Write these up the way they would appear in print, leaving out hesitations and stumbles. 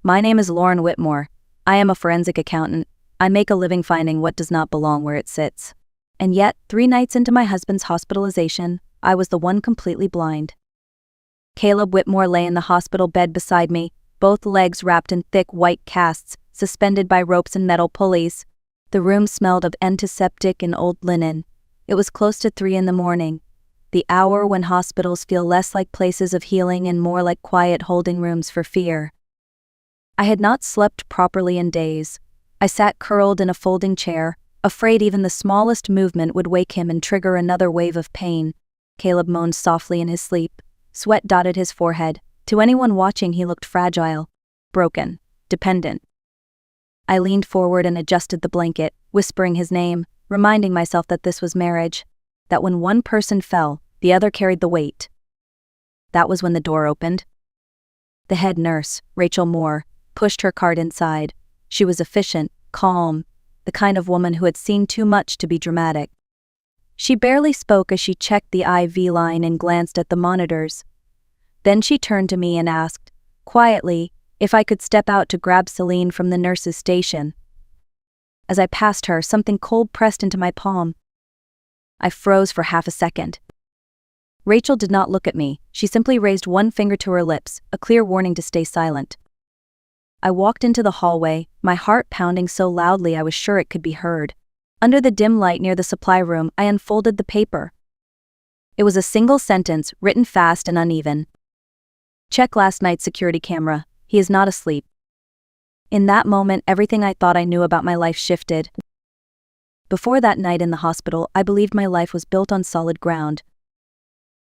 My name is Lauren Whitmore. I am a forensic accountant. I make a living finding what does not belong where it sits. And yet, 3 nights into my husband's hospitalization, I was the one completely blind. Caleb Whitmore lay in the hospital bed beside me, both legs wrapped in thick white casts, suspended by ropes and metal pulleys. The room smelled of antiseptic and old linen. It was close to 3 in the morning, the hour when hospitals feel less like places of healing and more like quiet holding rooms for fear. I had not slept properly in days. I sat curled in a folding chair, afraid even the smallest movement would wake him and trigger another wave of pain. Caleb moaned softly in his sleep. Sweat dotted his forehead. To anyone watching, he looked fragile, broken, dependent. I leaned forward and adjusted the blanket, whispering his name, reminding myself that this was marriage, that when one person fell, the other carried the weight. That was when the door opened. The head nurse, Rachel Moore, pushed her cart inside. She was efficient, calm, the kind of woman who had seen too much to be dramatic. She barely spoke as she checked the IV line and glanced at the monitors. Then she turned to me and asked, quietly, if I could step out to grab Celine from the nurse's station. As I passed her, something cold pressed into my palm. I froze for half a second. Rachel did not look at me. She simply raised one finger to her lips, a clear warning to stay silent. I walked into the hallway, my heart pounding so loudly I was sure it could be heard. Under the dim light near the supply room, I unfolded the paper. It was a single sentence, written fast and uneven. Check last night's security camera. He is not asleep. In that moment, everything I thought I knew about my life shifted. Before that night in the hospital, I believed my life was built on solid ground.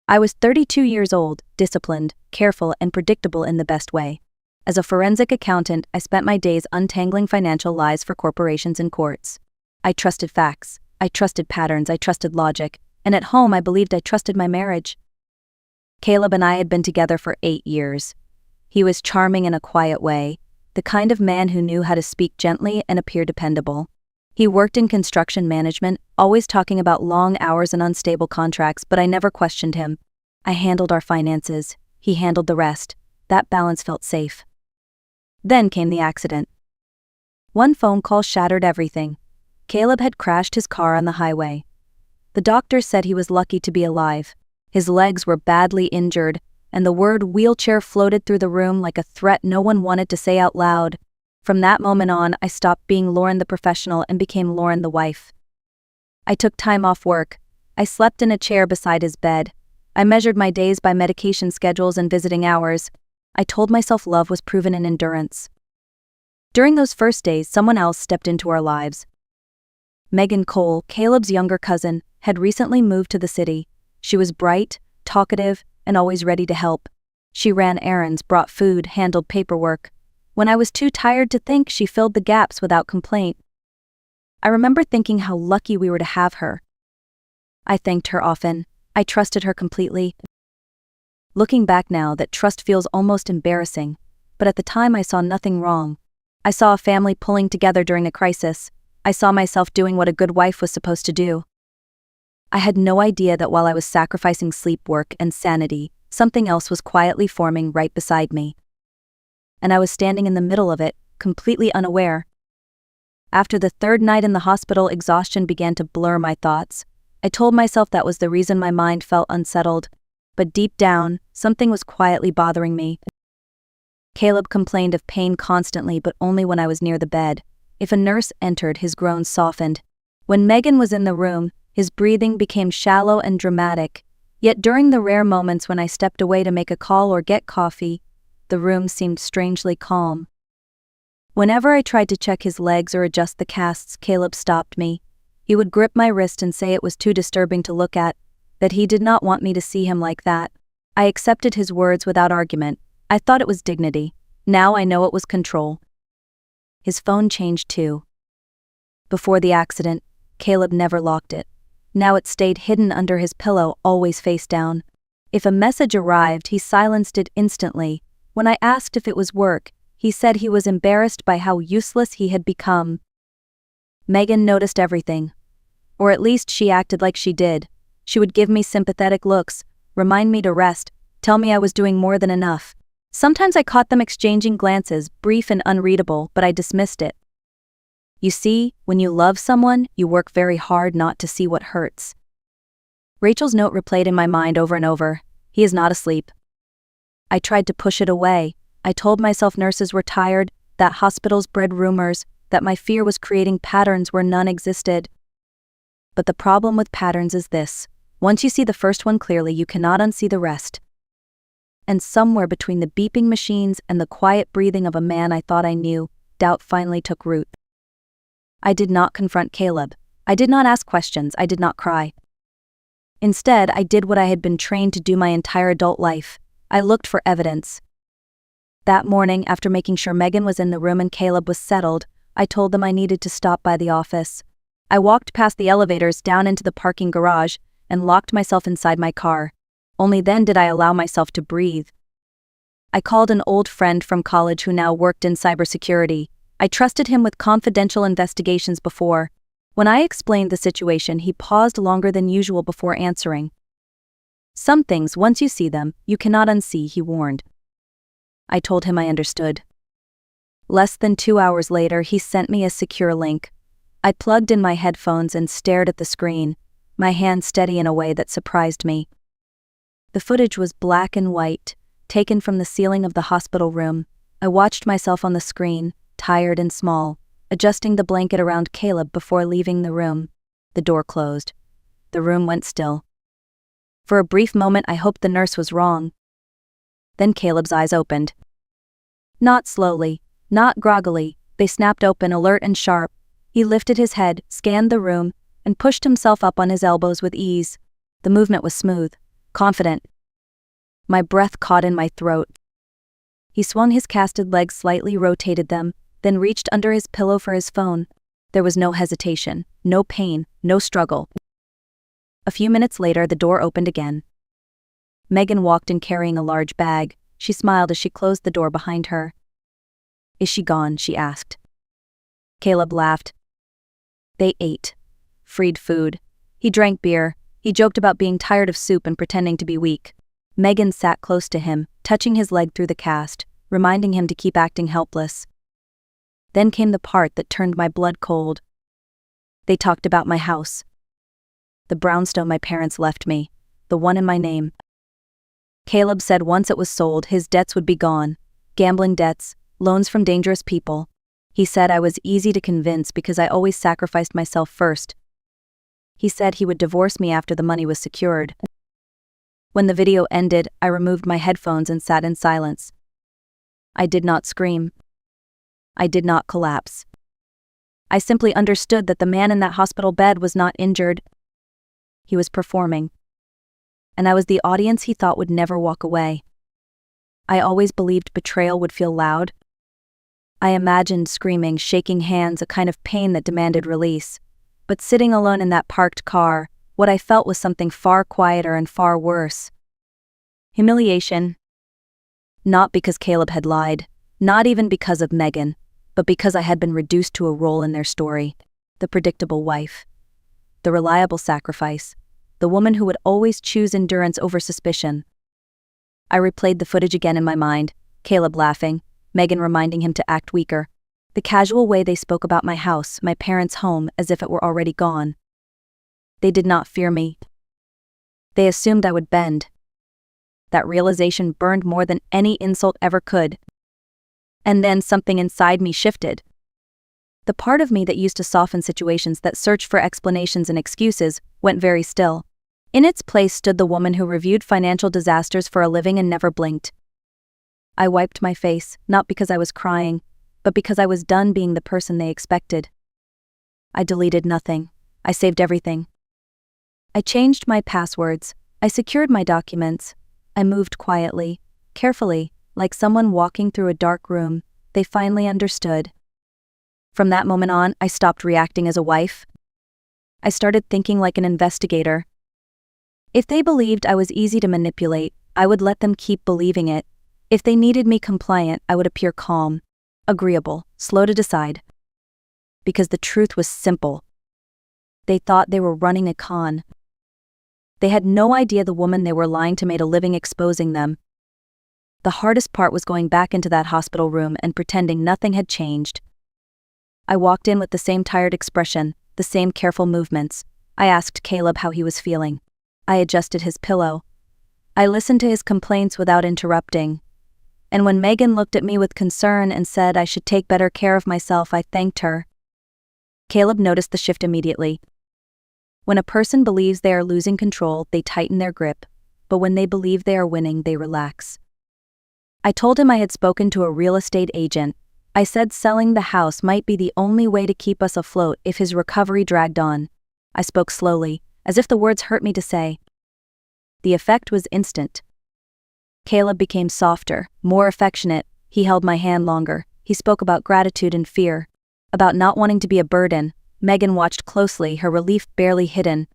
I was 32 years old, disciplined, careful, and predictable in the best way. As a forensic accountant, I spent my days untangling financial lies for corporations and courts. I trusted facts, I trusted patterns, I trusted logic, and at home I believed I trusted my marriage. Caleb and I had been together for 8 years. He was charming in a quiet way, the kind of man who knew how to speak gently and appear dependable. He worked in construction management, always talking about long hours and unstable contracts, but I never questioned him. I handled our finances, he handled the rest. That balance felt safe. Then came the accident. One phone call shattered everything. Caleb had crashed his car on the highway. The doctors said he was lucky to be alive. His legs were badly injured, and the word wheelchair floated through the room like a threat no one wanted to say out loud. From that moment on, I stopped being Lauren the professional and became Lauren the wife. I took time off work. I slept in a chair beside his bed. I measured my days by medication schedules and visiting hours. I told myself love was proven in endurance. During those first days, someone else stepped into our lives. Megan Cole, Caleb's younger cousin, had recently moved to the city. She was bright, talkative, and always ready to help. She ran errands, brought food, handled paperwork. When I was too tired to think, she filled the gaps without complaint. I remember thinking how lucky we were to have her. I thanked her often. I trusted her completely. Looking back now, that trust feels almost embarrassing, but at the time I saw nothing wrong. I saw a family pulling together during a crisis. I saw myself doing what a good wife was supposed to do. I had no idea that while I was sacrificing sleep, work, and sanity, something else was quietly forming right beside me. And I was standing in the middle of it, completely unaware. After the 3rd night in the hospital, exhaustion began to blur my thoughts. I told myself that was the reason my mind felt unsettled. But deep down, something was quietly bothering me. Caleb complained of pain constantly, but only when I was near the bed. If a nurse entered, his groans softened. When Megan was in the room, his breathing became shallow and dramatic. Yet during the rare moments when I stepped away to make a call or get coffee, the room seemed strangely calm. Whenever I tried to check his legs or adjust the casts, Caleb stopped me. He would grip my wrist and say it was too disturbing to look at, that he did not want me to see him like that. I accepted his words without argument. I thought it was dignity. Now I know it was control. His phone changed too. Before the accident, Caleb never locked it. Now it stayed hidden under his pillow, always face down. If a message arrived, he silenced it instantly. When I asked if it was work, he said he was embarrassed by how useless he had become. Megan noticed everything. Or at least she acted like she did. She would give me sympathetic looks, remind me to rest, tell me I was doing more than enough. Sometimes I caught them exchanging glances, brief and unreadable, but I dismissed it. You see, when you love someone, you work very hard not to see what hurts. Rachel's note replayed in my mind over and over. He is not asleep. I tried to push it away. I told myself nurses were tired, that hospitals bred rumors, that my fear was creating patterns where none existed. But the problem with patterns is this: once you see the first one clearly, you cannot unsee the rest. And somewhere between the beeping machines and the quiet breathing of a man I thought I knew, doubt finally took root. I did not confront Caleb. I did not ask questions. I did not cry. Instead, I did what I had been trained to do my entire adult life. I looked for evidence. That morning, after making sure Megan was in the room and Caleb was settled, I told them I needed to stop by the office. I walked past the elevators down into the parking garage and locked myself inside my car. Only then did I allow myself to breathe. I called an old friend from college who now worked in cybersecurity. I trusted him with confidential investigations before. When I explained the situation, he paused longer than usual before answering. Some things, once you see them, you cannot unsee, he warned. I told him I understood. Less than 2 hours later, he sent me a secure link. I plugged in my headphones and stared at the screen, my hand steady in a way that surprised me. The footage was black and white, taken from the ceiling of the hospital room. I watched myself on the screen, tired and small, adjusting the blanket around Caleb before leaving the room. The door closed. The room went still. For a brief moment, I hoped the nurse was wrong. Then Caleb's eyes opened. Not slowly, not groggily, they snapped open, alert and sharp. He lifted his head, scanned the room, and pushed himself up on his elbows with ease. The movement was smooth, confident. My breath caught in my throat. He swung his casted legs slightly, rotated them, then reached under his pillow for his phone. There was no hesitation, no pain, no struggle. A few minutes later, the door opened again. Megan walked in carrying a large bag. She smiled as she closed the door behind her. Is she gone? She asked. Caleb laughed. They ate. Freed food. He drank beer. He joked about being tired of soup and pretending to be weak. Megan sat close to him, touching his leg through the cast, reminding him to keep acting helpless. Then came the part that turned my blood cold. They talked about my house. The brownstone my parents left me, the one in my name. Caleb said once it was sold, his debts would be gone. Gambling debts, loans from dangerous people. He said I was easy to convince because I always sacrificed myself first. He said he would divorce me after the money was secured. When the video ended, I removed my headphones and sat in silence. I did not scream. I did not collapse. I simply understood that the man in that hospital bed was not injured. He was performing. And I was the audience he thought would never walk away. I always believed betrayal would feel loud. I imagined screaming, shaking hands, a kind of pain that demanded release. But sitting alone in that parked car, what I felt was something far quieter and far worse. Humiliation. Not because Caleb had lied, not even because of Megan, but because I had been reduced to a role in their story. The predictable wife. The reliable sacrifice. The woman who would always choose endurance over suspicion. I replayed the footage again in my mind, Caleb laughing, Megan reminding him to act weaker. The casual way they spoke about my house, my parents' home, as if it were already gone. They did not fear me. They assumed I would bend. That realization burned more than any insult ever could. And then something inside me shifted. The part of me that used to soften situations, that searched for explanations and excuses, went very still. In its place stood the woman who reviewed financial disasters for a living and never blinked. I wiped my face, not because I was crying, but because I was done being the person they expected. I deleted nothing. I saved everything. I changed my passwords. I secured my documents. I moved quietly, carefully, like someone walking through a dark room. They finally understood. From that moment on, I stopped reacting as a wife. I started thinking like an investigator. If they believed I was easy to manipulate, I would let them keep believing it. If they needed me compliant, I would appear calm, agreeable, slow to decide. Because the truth was simple. They thought they were running a con. They had no idea the woman they were lying to made a living exposing them. The hardest part was going back into that hospital room and pretending nothing had changed. I walked in with the same tired expression, the same careful movements. I asked Caleb how he was feeling. I adjusted his pillow. I listened to his complaints without interrupting. And when Megan looked at me with concern and said I should take better care of myself, I thanked her. Caleb noticed the shift immediately. When a person believes they are losing control, they tighten their grip, but when they believe they are winning, they relax. I told him I had spoken to a real estate agent. I said selling the house might be the only way to keep us afloat if his recovery dragged on. I spoke slowly, as if the words hurt me to say. The effect was instant. Caleb became softer, more affectionate. He held my hand longer. He spoke about gratitude and fear, about not wanting to be a burden. Megan watched closely, her relief barely hidden.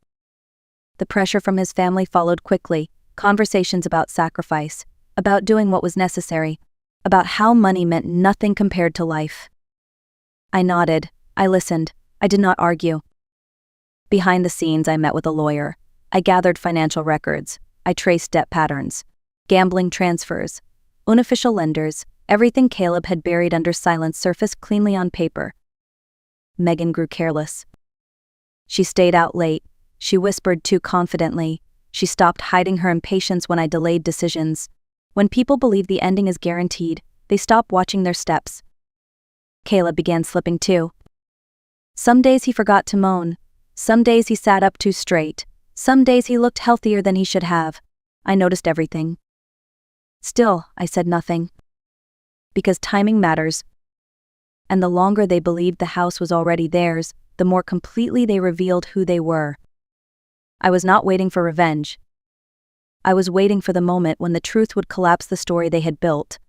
The pressure from his family followed quickly, conversations about sacrifice, about doing what was necessary, about how money meant nothing compared to life. I nodded. I listened. I did not argue. Behind the scenes, I met with a lawyer. I gathered financial records. I traced debt patterns, gambling transfers, unofficial lenders. Everything Caleb had buried under silence surfaced cleanly on paper. Megan grew careless. She stayed out late. She whispered too confidently. She stopped hiding her impatience when I delayed decisions. When people believe the ending is guaranteed, they stop watching their steps. Caleb began slipping too. Some days he forgot to moan. Some days he sat up too straight. Some days he looked healthier than he should have. I noticed everything. Still, I said nothing. Because timing matters. And the longer they believed the house was already theirs, the more completely they revealed who they were. I was not waiting for revenge. I was waiting for the moment when the truth would collapse the story they had built.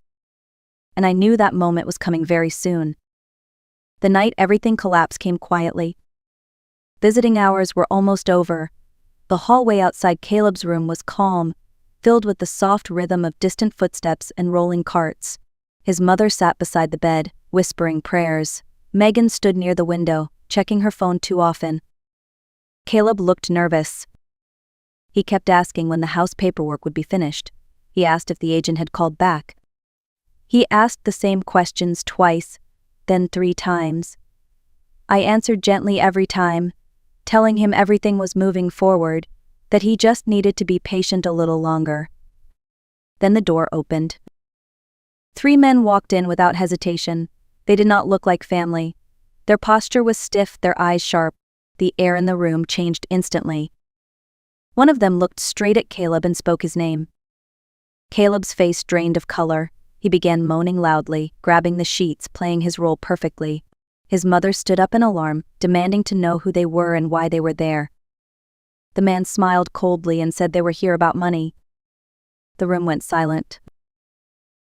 And I knew that moment was coming very soon. The night everything collapsed came quietly. Visiting hours were almost over. The hallway outside Caleb's room was calm, filled with the soft rhythm of distant footsteps and rolling carts. His mother sat beside the bed, whispering prayers. Megan stood near the window, checking her phone too often. Caleb looked nervous. He kept asking when the house paperwork would be finished. He asked if the agent had called back. He asked the same questions twice, then 3 times. I answered gently every time, telling him everything was moving forward, that he just needed to be patient a little longer. Then the door opened. 3 men walked in without hesitation. They did not look like family. Their posture was stiff, their eyes sharp. The air in the room changed instantly. One of them looked straight at Caleb and spoke his name. Caleb's face drained of color. He began moaning loudly, grabbing the sheets, playing his role perfectly. His mother stood up in alarm, demanding to know who they were and why they were there. The man smiled coldly and said they were here about money. The room went silent.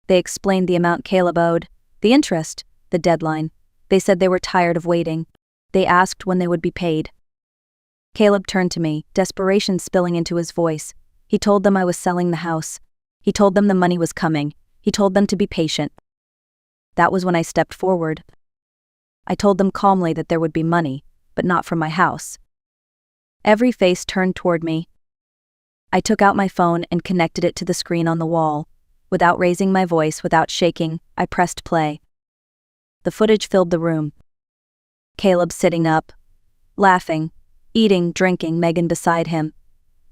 They explained the amount Caleb owed, the interest, the deadline. They said they were tired of waiting. They asked when they would be paid. Caleb turned to me, desperation spilling into his voice. He told them I was selling the house. He told them the money was coming. He told them to be patient. That was when I stepped forward. I told them calmly that there would be money, but not from my house. Every face turned toward me. I took out my phone and connected it to the screen on the wall. Without raising my voice, without shaking, I pressed play. The footage filled the room. Caleb sitting up, laughing, eating, drinking, Megan beside him.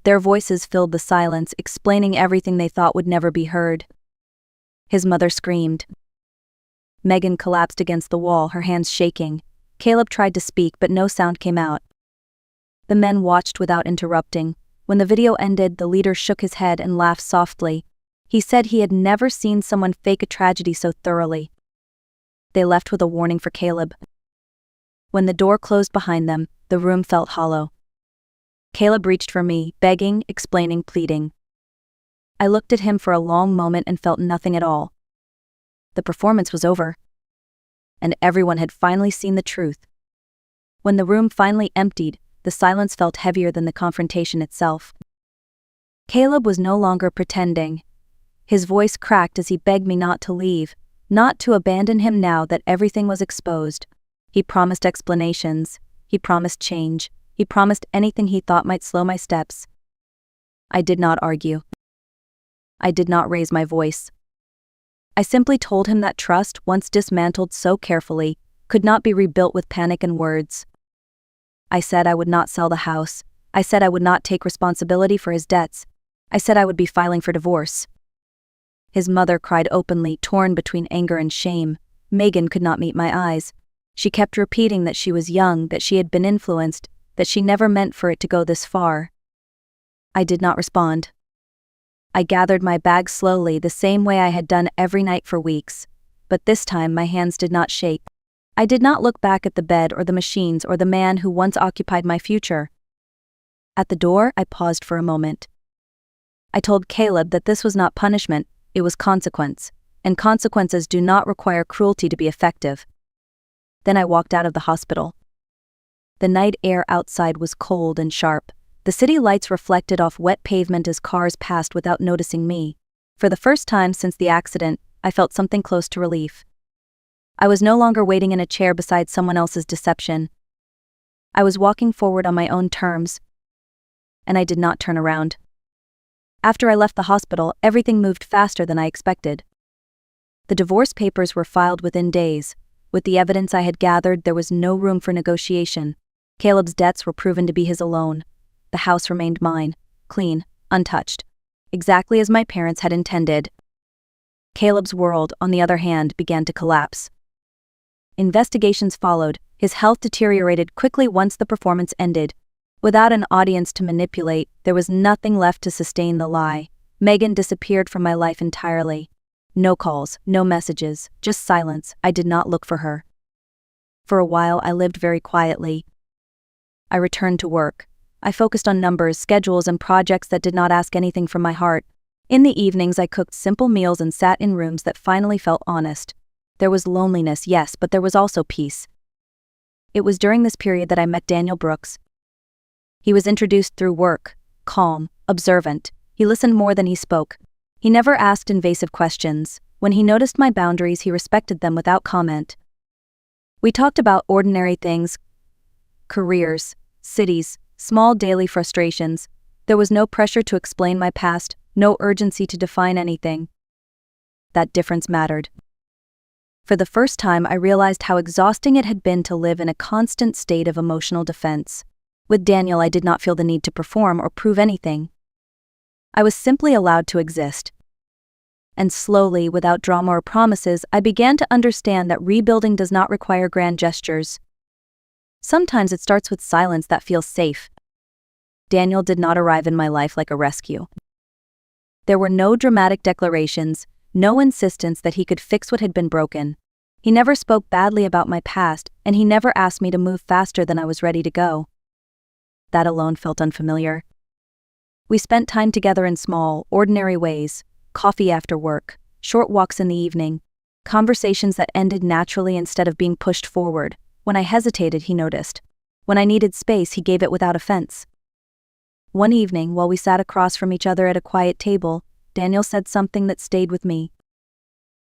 Their voices filled the silence, explaining everything they thought would never be heard. His mother screamed. Megan collapsed against the wall, her hands shaking. Caleb tried to speak, but no sound came out. The men watched without interrupting. When the video ended, the leader shook his head and laughed softly. He said he had never seen someone fake a tragedy so thoroughly. They left with a warning for Caleb. When the door closed behind them, the room felt hollow. Caleb reached for me, begging, explaining, pleading. I looked at him for a long moment and felt nothing at all. The performance was over. And everyone had finally seen the truth. When the room finally emptied, the silence felt heavier than the confrontation itself. Caleb was no longer pretending. His voice cracked as he begged me not to leave, not to abandon him now that everything was exposed. He promised explanations. He promised change. He promised anything he thought might slow my steps. I did not argue. I did not raise my voice. I simply told him that trust, once dismantled so carefully, could not be rebuilt with panic and words. I said I would not sell the house. I said I would not take responsibility for his debts. I said I would be filing for divorce. His mother cried openly, torn between anger and shame. Megan could not meet my eyes. She kept repeating that she was young, that she had been influenced, that she never meant for it to go this far. I did not respond. I gathered my bag slowly, the same way I had done every night for weeks. But this time my hands did not shake. I did not look back at the bed or the machines or the man who once occupied my future. At the door, I paused for a moment. I told Caleb that this was not punishment, it was consequence, and consequences do not require cruelty to be effective. Then I walked out of the hospital. The night air outside was cold and sharp. The city lights reflected off wet pavement as cars passed without noticing me. For the first time since the accident, I felt something close to relief. I was no longer waiting in a chair beside someone else's deception. I was walking forward on my own terms, and I did not turn around. After I left the hospital, everything moved faster than I expected. The divorce papers were filed within days. With the evidence I had gathered, there was no room for negotiation. Caleb's debts were proven to be his alone. The house remained mine, clean, untouched, exactly as my parents had intended. Caleb's world, on the other hand, began to collapse. Investigations followed. His health deteriorated quickly once the performance ended. Without an audience to manipulate, there was nothing left to sustain the lie. Megan disappeared from my life entirely. No calls, no messages, just silence. I did not look for her. For a while, I lived very quietly. I returned to work. I focused on numbers, schedules, and projects that did not ask anything from my heart. In the evenings, I cooked simple meals and sat in rooms that finally felt honest. There was loneliness, yes, but there was also peace. It was during this period that I met Daniel Brooks. He was introduced through work, calm, observant. He listened more than he spoke. He never asked invasive questions. When he noticed my boundaries, he respected them without comment. We talked about ordinary things, careers, cities, small daily frustrations. There was no pressure to explain my past, no urgency to define anything. That difference mattered. For the first time, I realized how exhausting it had been to live in a constant state of emotional defense. With Daniel, I did not feel the need to perform or prove anything. I was simply allowed to exist. And slowly, without drama or promises, I began to understand that rebuilding does not require grand gestures. Sometimes it starts with silence that feels safe. Daniel did not arrive in my life like a rescue. There were no dramatic declarations, no insistence that he could fix what had been broken. He never spoke badly about my past, and he never asked me to move faster than I was ready to go. That alone felt unfamiliar. We spent time together in small, ordinary ways: coffee after work, short walks in the evening, conversations that ended naturally instead of being pushed forward. When I hesitated, he noticed. When I needed space, he gave it without offense. One evening, while we sat across from each other at a quiet table, Daniel said something that stayed with me.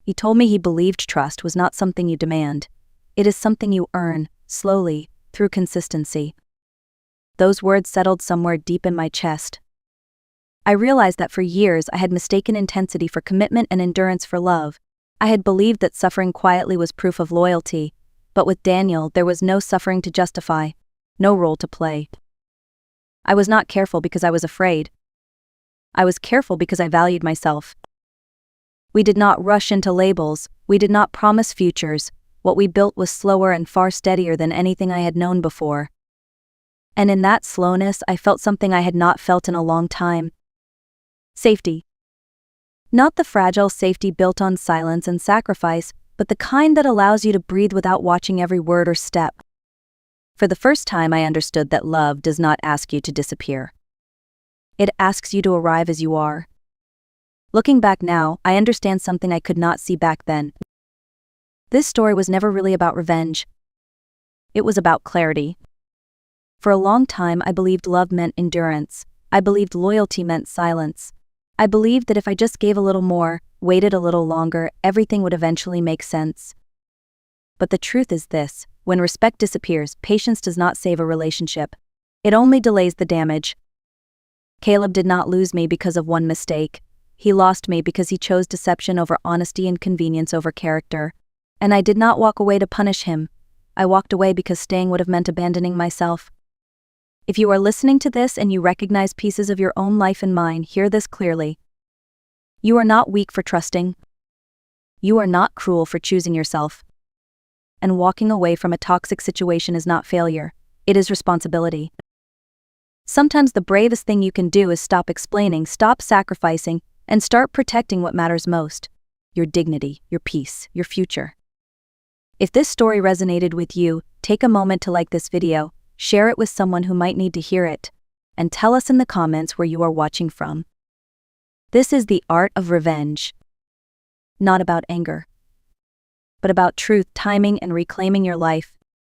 He told me he believed trust was not something you demand. It is something you earn, slowly, through consistency. Those words settled somewhere deep in my chest. I realized that for years I had mistaken intensity for commitment and endurance for love. I had believed that suffering quietly was proof of loyalty, but with Daniel there was no suffering to justify, no role to play. I was not careful because I was afraid. I was careful because I valued myself. We did not rush into labels, we did not promise futures. What we built was slower and far steadier than anything I had known before. And in that slowness, I felt something I had not felt in a long time. Safety. Not the fragile safety built on silence and sacrifice, but the kind that allows you to breathe without watching every word or step. For the first time, I understood that love does not ask you to disappear. It asks you to arrive as you are. Looking back now, I understand something I could not see back then. This story was never really about revenge. It was about clarity. For a long time, I believed love meant endurance. I believed loyalty meant silence. I believed that if I just gave a little more, waited a little longer, everything would eventually make sense. But the truth is this: when respect disappears, patience does not save a relationship. It only delays the damage. Caleb did not lose me because of one mistake. He lost me because he chose deception over honesty and convenience over character. And I did not walk away to punish him. I walked away because staying would have meant abandoning myself. If you are listening to this and you recognize pieces of your own life and mine, hear this clearly. You are not weak for trusting. You are not cruel for choosing yourself. And walking away from a toxic situation is not failure, it is responsibility. Sometimes the bravest thing you can do is stop explaining, stop sacrificing, and start protecting what matters most: your dignity, your peace, your future. If this story resonated with you, take a moment to like this video, share it with someone who might need to hear it, and tell us in the comments where you are watching from. This is The Art of Revenge. Not about anger, but about truth, timing, and reclaiming your life.